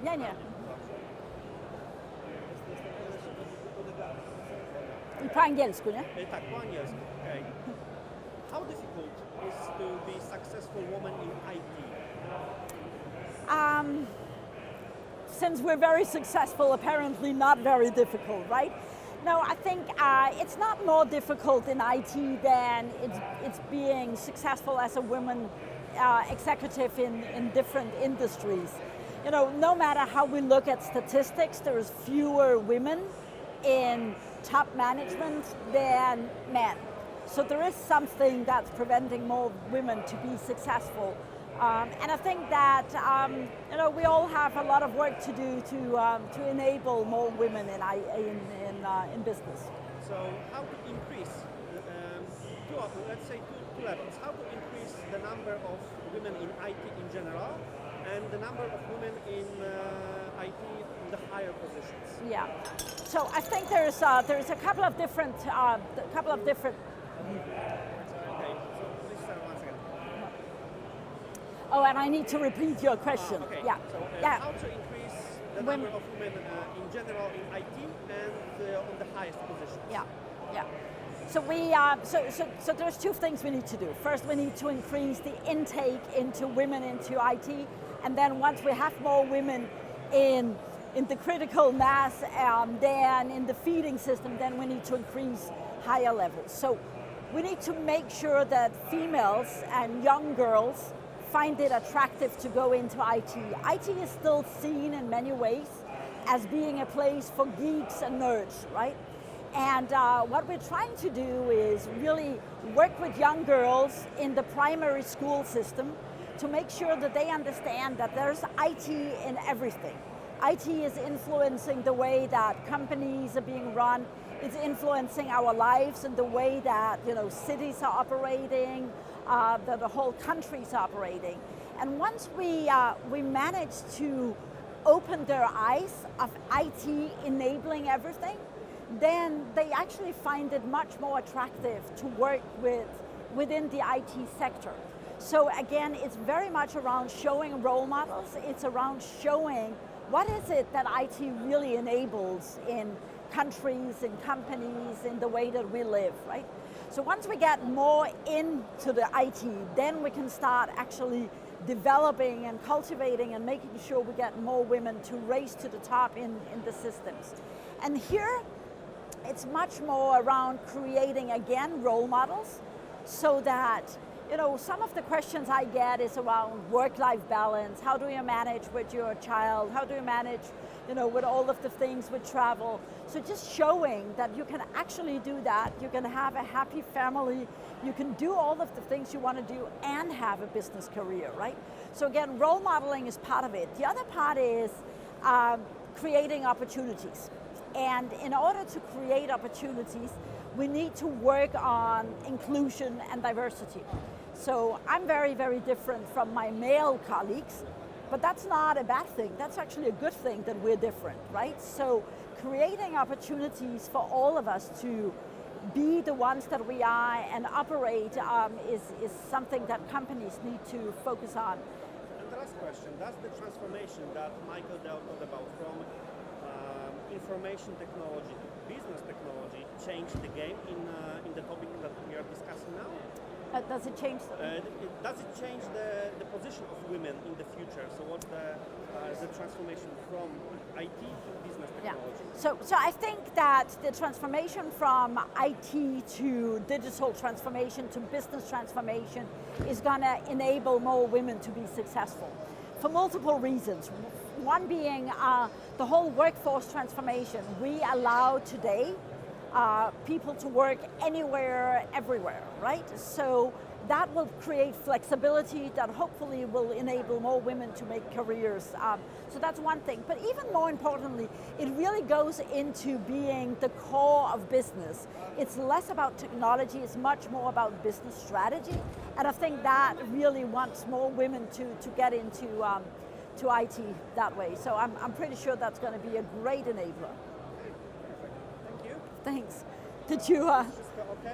Nie, nie. I po angielsku, nie? Tak, po angielsku. Okay. How difficult is to be successful woman in IT? Since we're very successful, apparently not very difficult, right? No, I think it's not more difficult in IT than it's being successful as a woman executive in different industries. You know, no matter how we look at statistics, there's fewer women in top management than men. So there is something that's preventing more women to be successful. And I think that you know, we all have a lot of work to do to enable more women in business. So how to increase, let's say two levels, how to increase the number of women in IT in general and the number of women in IT in the higher positions? Yeah. So I think there's a couple of different Okay, so please start once again. Oh, and I need to repeat your question. Okay. Yeah. So yeah. how to increase the number of women in general in IT and on the highest positions? Yeah. Yeah. So so there's two things we need to do. First, we need to increase the intake into women into IT, and then once we have more women in the critical mass, then in the feeding system, then we need to increase higher levels. So we need to make sure that females and young girls find it attractive to go into IT. IT is still seen in many ways as being a place for geeks and nerds, right? And what we're trying to do is really work with young girls in the primary school system to make sure that they understand that there's IT in everything. IT is influencing the way that companies are being run. It's influencing our lives and the way that, you know, cities are operating, that the whole country's operating. And once we manage to open their eyes of IT enabling everything, then they actually find it much more attractive to work within the IT sector. So again, it's very much around showing role models. It's around showing what is it that IT really enables in countries, in companies, in the way that we live, right? So once we get more into the IT, then we can start actually developing and cultivating and making sure we get more women to raise to the top in the systems. And here, it's much more around creating, again, role models so that, you know, some of the questions I get is around work-life balance. How do you manage with your child? How do you manage, you know, with all of the things with travel? So just showing that you can actually do that. You can have a happy family. You can do all of the things you want to do and have a business career, right? So again, role modeling is part of it. The other part is creating opportunities. And in order to create opportunities, we need to work on inclusion and diversity. So I'm very, very different from my male colleagues, but that's not a bad thing. That's actually a good thing that we're different, right? So creating opportunities for all of us to be the ones that we are and operate is something that companies need to focus on. And the last question, does the transformation that Michael Dell talked about from information technology to business technology change the game in the topic that we are discussing now? Does it change? Does it change the position of women in the future? So what's the transformation from IT to business technology? Yeah. So I think that the transformation from IT to digital transformation to business transformation is going to enable more women to be successful for multiple reasons. One being the whole workforce transformation. We allow today people to work anywhere, everywhere, right? So that will create flexibility that hopefully will enable more women to make careers. So that's one thing. But even more importantly, it really goes into being the core of business. It's less about technology, it's much more about business strategy. And I think that really wants more women to get into to IT that way. So I'm pretty sure that's going to be a great enabler. Perfect. Thank you. Thanks. Did you? Okay.